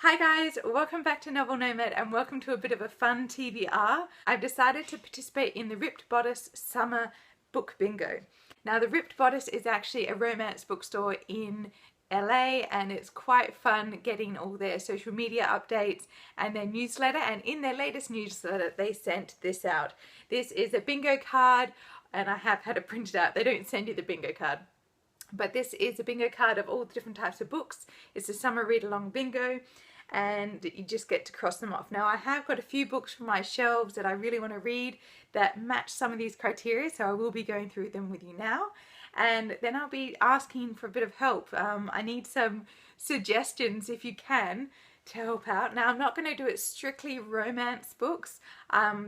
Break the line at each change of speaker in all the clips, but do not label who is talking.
Hi guys, welcome back to Novel Nomad and welcome to a bit of a fun TBR. I've decided to participate in the Ripped Bodice Summer Book Bingo. Now the Ripped Bodice is actually a romance bookstore in LA and it's quite fun getting all their social media updates and their newsletter, and in their latest newsletter they sent this out. This is a bingo card and I have had it printed out. They don't send you the bingo card. But this is a bingo card of all the different types of books. It's a summer read-along bingo and you just get to cross them off. Now I have got a few books from my shelves that I really want to read that match some of these criteria, so I will be going through them with you now. And then I'll be asking for a bit of help. I need some suggestions if you can to help out. Now I'm not going to do it strictly romance books.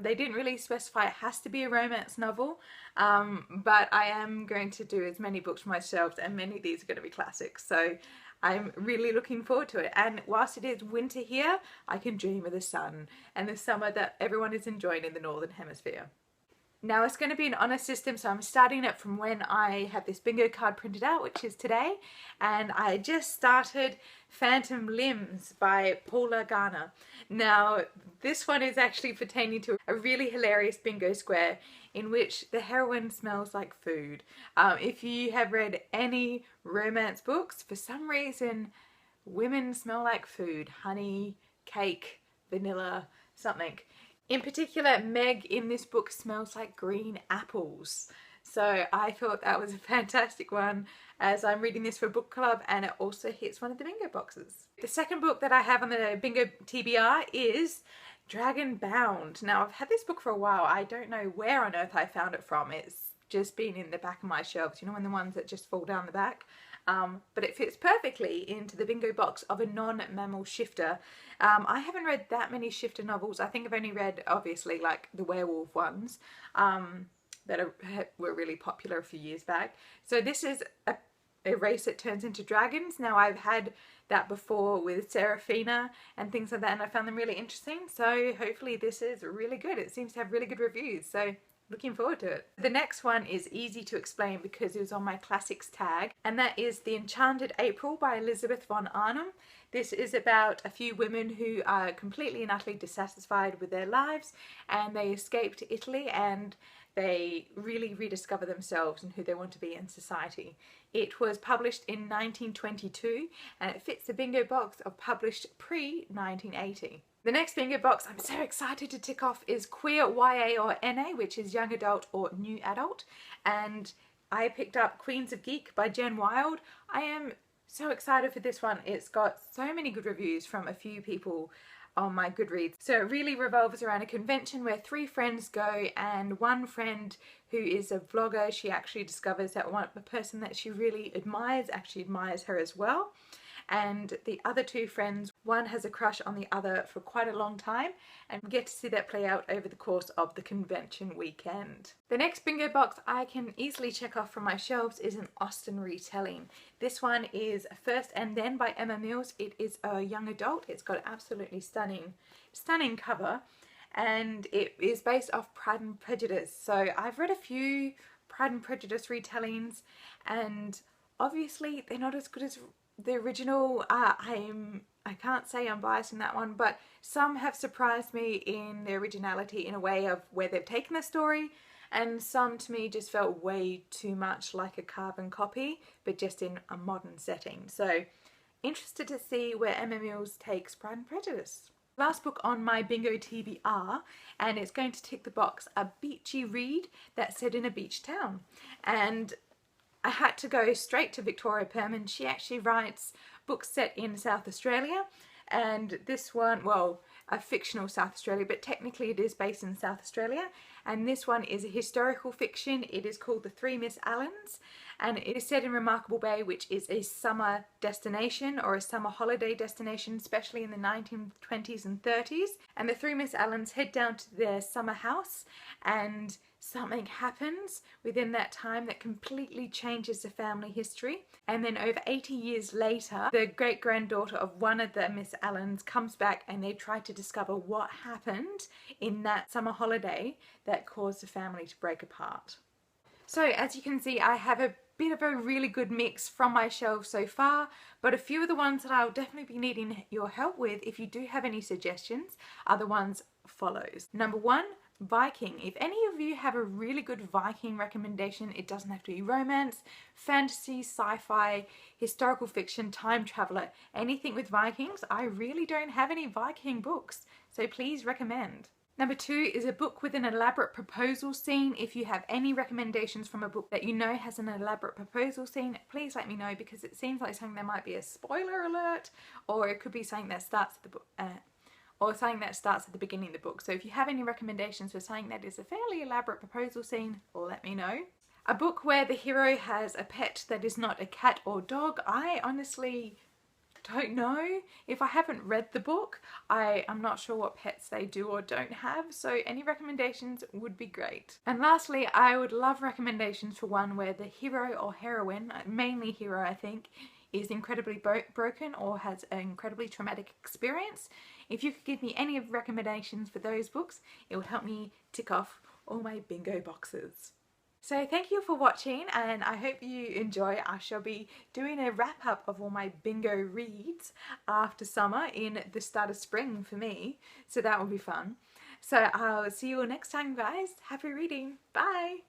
They didn't really specify it has to be a romance novel, but I am going to do as many books from my shelves, and many of these are going to be classics, so I'm really looking forward to it. And whilst it is winter here, I can dream of the sun and the summer that everyone is enjoying in the Northern Hemisphere. Now it's going to be an honour system, so I'm starting it from when I have this bingo card printed out, which is today, and I just started Phantom Limbs by Paula Garner. Now this one is actually pertaining to a really hilarious bingo square in which the heroine smells like food. If you have read any romance books, for some reason women smell like food. Honey, cake, vanilla, something. In particular, Meg in this book smells like green apples. So I thought that was a fantastic one as I'm reading this for book club, and it also hits one of the bingo boxes. The second book that I have on the bingo TBR is Dragon Bound. Now I've had this book for a while. I don't know where on earth I found it from. It's just been in the back of my shelves, you know, when the ones that just fall down the back. But it fits perfectly into the bingo box of a non-mammal shifter. I haven't read that many shifter novels. I think I've only read, obviously, like the werewolf ones that were really popular a few years back. So this is a race that turns into dragons. Now I've had that before with Serafina and things like that, and I found them really interesting. So hopefully this is really good. It seems to have really good reviews. So looking forward to it. The next one is easy to explain because it was on my classics tag, and that is The Enchanted April by Elizabeth von Arnim. This is about a few women who are completely and utterly dissatisfied with their lives, and they escape to Italy and they really rediscover themselves and who they want to be in society. It was published in 1922 and it fits the bingo box of published pre-1980. The next bingo box I'm so excited to tick off is Queer YA or NA, which is young adult or new adult, and I picked up Queens of Geek by Jen Wilde. I am so excited for this one. It's got so many good reviews from a few people on my Goodreads. So it really revolves around a convention where three friends go, and one friend who is a vlogger, she actually discovers that the person that she really admires actually admires her as well. And the other two friends, one has a crush on the other for quite a long time, and we get to see that play out over the course of the convention weekend. The next bingo box I can easily check off from my shelves is an Austen retelling. This one is First and Then by Emma Mills. It is a young adult. It's got an absolutely stunning cover, and it is based off Pride and Prejudice. So I've read a few Pride and Prejudice retellings, and obviously they're not as good as the original. I can't say I'm biased in that one, but some have surprised me in their originality in a way of where they've taken the story, and some to me just felt way too much like a carbon copy, but just in a modern setting. So interested to see where Emma Mills takes Pride and Prejudice. Last book on my bingo TBR, and it's going to tick the box, a beachy read that's set in a beach town. And I had to go straight to Victoria Perman. She actually writes books set in South Australia, and this one, well, a fictional South Australia, but technically it is based in South Australia, and this one is a historical fiction. It is called The Three Miss Allens, and it is set in Remarkable Bay, which is a summer destination or a summer holiday destination, especially in the 1920s and 30s. And the three Miss Allens head down to their summer house, and something happens within that time that completely changes the family history. And then over 80 years later, the great-granddaughter of one of the Miss Allens comes back, and they try to discover what happened in that summer holiday that caused the family to break apart. So as you can see, I have a bit of a really good mix from my shelf so far, but a few of the ones that I'll definitely be needing your help with, if you do have any suggestions, are the ones follows. Number 1, Viking. If any of you have a really good Viking recommendation, it doesn't have to be romance, fantasy, sci-fi, historical fiction, time traveler, anything with Vikings. I really don't have any Viking books, so please recommend. Number 2 is a book with an elaborate proposal scene. If you have any recommendations from a book that you know has an elaborate proposal scene, please let me know, because it seems like something that might be a spoiler alert, or it could be something that starts at the book, or something that starts at the beginning of the book. So if you have any recommendations for something that is a fairly elaborate proposal scene, let me know. A book where the hero has a pet that is not a cat or dog. I honestly don't know. If I haven't read the book, I'm not sure what pets they do or don't have, so any recommendations would be great. And lastly, I would love recommendations for one where the hero or heroine, mainly hero I think, is incredibly broken or has an incredibly traumatic experience. If you could give me any recommendations for those books, it would help me tick off all my bingo boxes. So thank you for watching, and I hope you enjoy. I shall be doing a wrap up of all my bingo reads after summer in the start of spring for me, so that will be fun. So I'll see you all next time, guys. Happy reading. Bye.